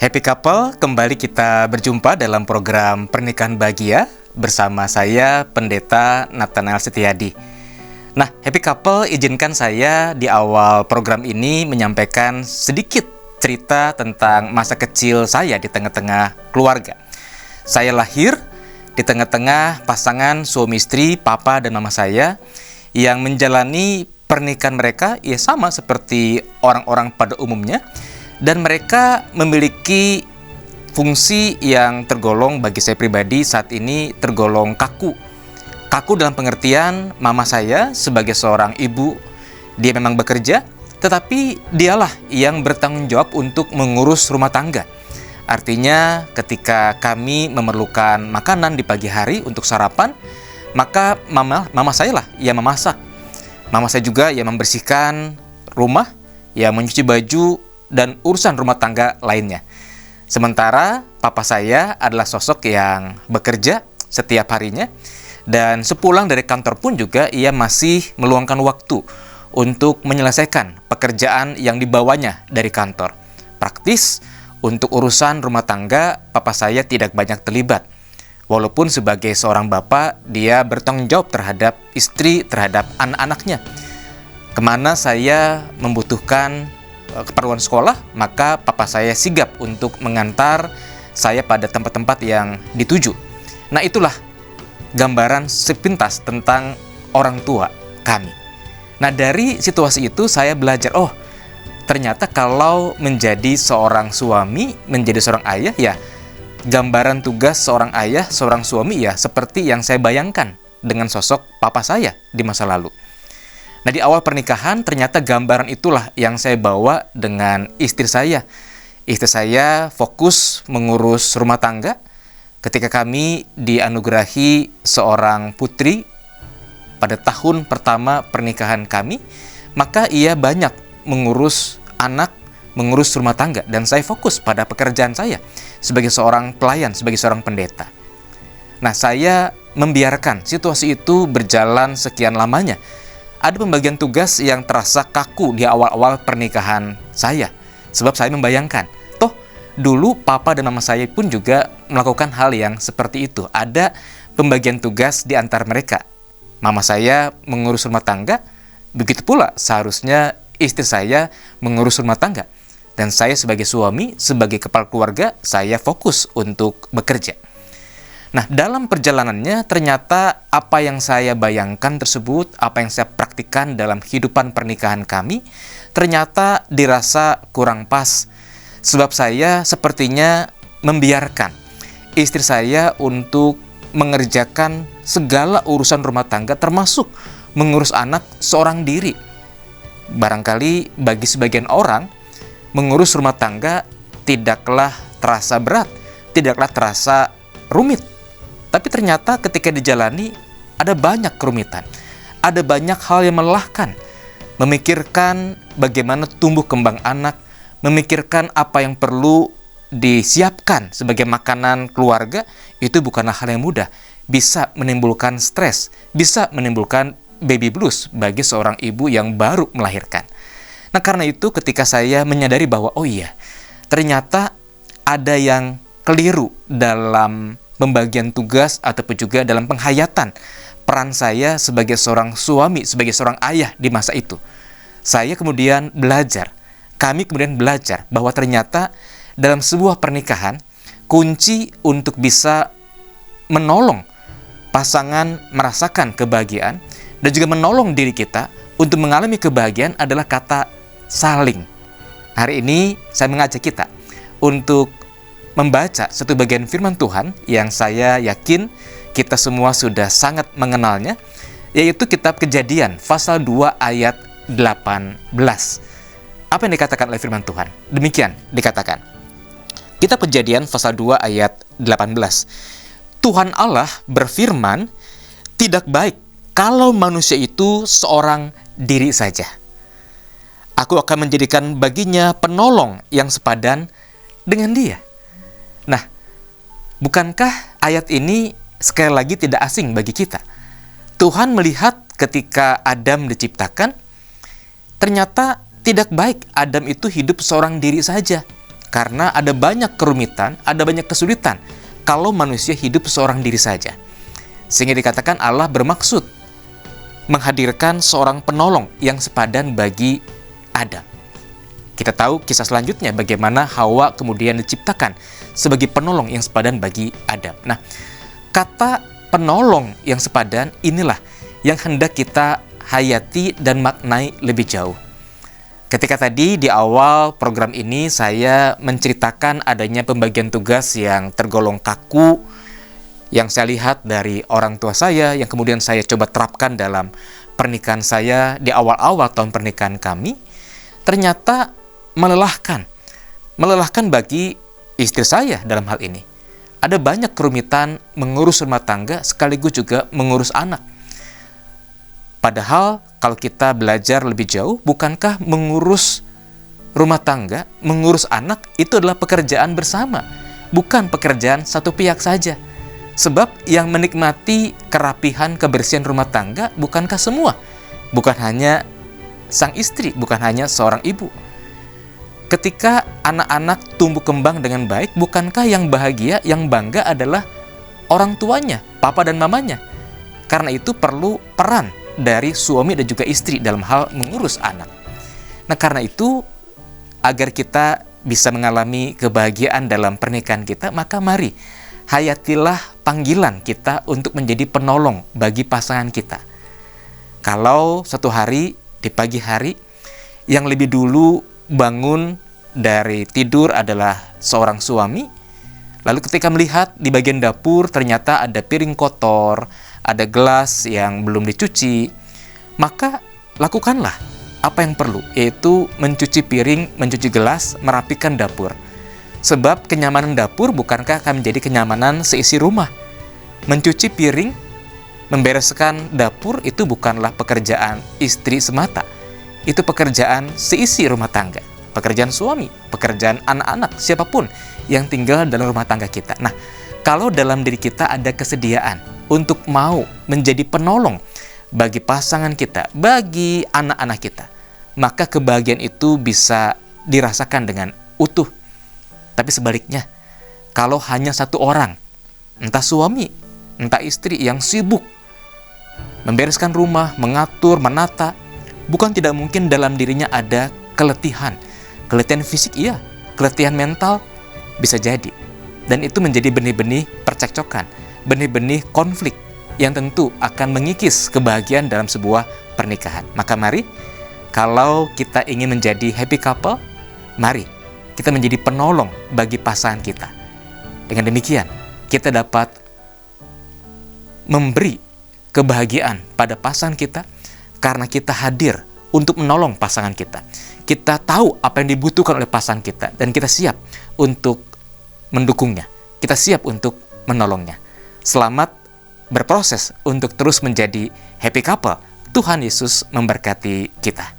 Happy Couple, kembali kita berjumpa dalam program Pernikahan Bahagia bersama saya, Pendeta Nathanael Setiadi. Nah, Happy Couple, izinkan saya di awal program ini menyampaikan sedikit cerita tentang masa kecil saya di tengah-tengah keluarga. Saya lahir di tengah-tengah pasangan suami istri, papa dan mama saya, yang menjalani pernikahan mereka ya sama seperti orang-orang pada umumnya. Dan mereka memiliki fungsi yang tergolong bagi saya pribadi saat ini tergolong kaku. Kaku dalam pengertian mama saya sebagai seorang ibu, dia memang bekerja, tetapi dialah yang bertanggung jawab untuk mengurus rumah tangga. Artinya ketika kami memerlukan makanan di pagi hari untuk sarapan, maka mama saya lah yang memasak. Mama saya juga yang membersihkan rumah, yang mencuci baju, dan urusan rumah tangga lainnya. Sementara papa saya adalah sosok yang bekerja setiap harinya, dan sepulang dari kantor pun juga ia masih meluangkan waktu untuk menyelesaikan pekerjaan yang dibawanya dari kantor. Praktis, untuk urusan rumah tangga papa saya tidak banyak terlibat. Walaupun sebagai seorang bapak, dia bertanggung jawab terhadap istri, terhadap anak-anaknya. Kemana saya membutuhkan keperluan sekolah, maka papa saya sigap untuk mengantar saya pada tempat-tempat yang dituju. Nah, itulah gambaran sepintas tentang orang tua kami. Nah, dari situasi itu saya belajar, ternyata kalau menjadi seorang suami, menjadi seorang ayah, ya gambaran tugas seorang ayah, seorang suami ya seperti yang saya bayangkan dengan sosok papa saya di masa lalu. Nah, di awal pernikahan ternyata gambaran itulah yang saya bawa dengan istri saya. Istri saya fokus mengurus rumah tangga. Ketika kami dianugerahi seorang putri pada tahun pertama pernikahan kami, maka ia banyak mengurus anak, mengurus rumah tangga, dan saya fokus pada pekerjaan saya sebagai seorang pelayan, sebagai seorang pendeta. Nah, saya membiarkan situasi itu berjalan sekian lamanya. Ada pembagian tugas yang terasa kaku di awal-awal pernikahan saya. Sebab saya membayangkan, dulu papa dan mama saya pun juga melakukan hal yang seperti itu. Ada pembagian tugas di antara mereka. Mama saya mengurus rumah tangga, begitu pula seharusnya istri saya mengurus rumah tangga. Dan saya sebagai suami, sebagai kepala keluarga, saya fokus untuk bekerja. Nah, dalam perjalanannya ternyata apa yang saya bayangkan tersebut, apa yang saya praktikkan dalam kehidupan pernikahan kami, ternyata dirasa kurang pas. Sebab saya sepertinya membiarkan istri saya untuk mengerjakan segala urusan rumah tangga, termasuk mengurus anak seorang diri. Barangkali bagi sebagian orang, mengurus rumah tangga tidaklah terasa berat, tidaklah terasa rumit. Tapi ternyata ketika dijalani, ada banyak kerumitan, ada banyak hal yang melelahkan. Memikirkan bagaimana tumbuh kembang anak, memikirkan apa yang perlu disiapkan sebagai makanan keluarga, itu bukanlah hal yang mudah. Bisa menimbulkan stres, bisa menimbulkan baby blues bagi seorang ibu yang baru melahirkan. Nah, karena itu ketika saya menyadari bahwa, ternyata ada yang keliru dalam pembagian tugas ataupun juga dalam penghayatan peran saya sebagai seorang suami, sebagai seorang ayah di masa itu. Kami kemudian belajar bahwa ternyata dalam sebuah pernikahan, kunci untuk bisa menolong pasangan merasakan kebahagiaan dan juga menolong diri kita untuk mengalami kebahagiaan adalah kata saling. Hari ini saya mengajak kita untuk membaca satu bagian firman Tuhan yang saya yakin kita semua sudah sangat mengenalnya, yaitu kitab Kejadian pasal 2 ayat 18. Apa yang dikatakan oleh firman Tuhan? Demikian dikatakan. Kitab Kejadian pasal 2 ayat 18. Tuhan Allah berfirman, "Tidak baik kalau manusia itu seorang diri saja. Aku akan menjadikan baginya penolong yang sepadan dengan dia." Nah, bukankah ayat ini sekali lagi tidak asing bagi kita? Tuhan melihat ketika Adam diciptakan, ternyata tidak baik Adam itu hidup seorang diri saja. Karena ada banyak kerumitan, ada banyak kesulitan kalau manusia hidup seorang diri saja. Sehingga dikatakan Allah bermaksud menghadirkan seorang penolong yang sepadan bagi Adam. Kita tahu kisah selanjutnya bagaimana Hawa kemudian diciptakan sebagai penolong yang sepadan bagi Adam. Nah, kata penolong yang sepadan inilah yang hendak kita hayati dan maknai lebih jauh. Ketika tadi di awal program ini saya menceritakan adanya pembagian tugas yang tergolong kaku, yang saya lihat dari orang tua saya, yang kemudian saya coba terapkan dalam pernikahan saya di awal-awal tahun pernikahan kami, ternyata melelahkan. Melelahkan bagi istri saya dalam hal ini. Ada banyak kerumitan mengurus rumah tangga sekaligus juga mengurus anak. Padahal kalau kita belajar lebih jauh, bukankah mengurus rumah tangga, mengurus anak itu adalah pekerjaan bersama, bukan pekerjaan satu pihak saja. Sebab yang menikmati kerapihan kebersihan rumah tangga bukankah semua? Bukan hanya sang istri, bukan hanya seorang ibu. Ketika anak-anak tumbuh kembang dengan baik, bukankah yang bahagia, yang bangga adalah orang tuanya, papa dan mamanya? Karena itu perlu peran dari suami dan juga istri dalam hal mengurus anak. Nah, karena itu agar kita bisa mengalami kebahagiaan dalam pernikahan kita, maka mari hayatilah panggilan kita untuk menjadi penolong bagi pasangan kita. Kalau suatu hari di pagi hari yang lebih dulu bangun dari tidur adalah seorang suami, lalu ketika melihat di bagian dapur ternyata ada piring kotor, ada gelas yang belum dicuci, maka lakukanlah apa yang perlu, yaitu mencuci piring, mencuci gelas, merapikan dapur. Sebab kenyamanan dapur bukankah akan menjadi kenyamanan seisi rumah. Mencuci piring, membereskan dapur itu bukanlah pekerjaan istri semata. Itu pekerjaan seisi rumah tangga, pekerjaan suami, pekerjaan anak-anak, siapapun yang tinggal dalam rumah tangga kita. Nah, kalau dalam diri kita ada kesediaan untuk mau menjadi penolong bagi pasangan kita, bagi anak-anak kita, maka kebahagiaan itu bisa dirasakan dengan utuh. Tapi sebaliknya, kalau hanya satu orang, entah suami, entah istri yang sibuk membereskan rumah, mengatur, menata, bukan tidak mungkin dalam dirinya ada keletihan. Keletihan fisik iya, keletihan mental bisa jadi. Dan itu menjadi benih-benih percekcokan, benih-benih konflik yang tentu akan mengikis kebahagiaan dalam sebuah pernikahan. Maka mari, kalau kita ingin menjadi happy couple, mari kita menjadi penolong bagi pasangan kita. Dengan demikian, kita dapat memberi kebahagiaan pada pasangan kita karena kita hadir untuk menolong pasangan kita. Kita tahu apa yang dibutuhkan oleh pasangan kita dan kita siap untuk mendukungnya. Kita siap untuk menolongnya. Selamat berproses untuk terus menjadi happy couple. Tuhan Yesus memberkati kita.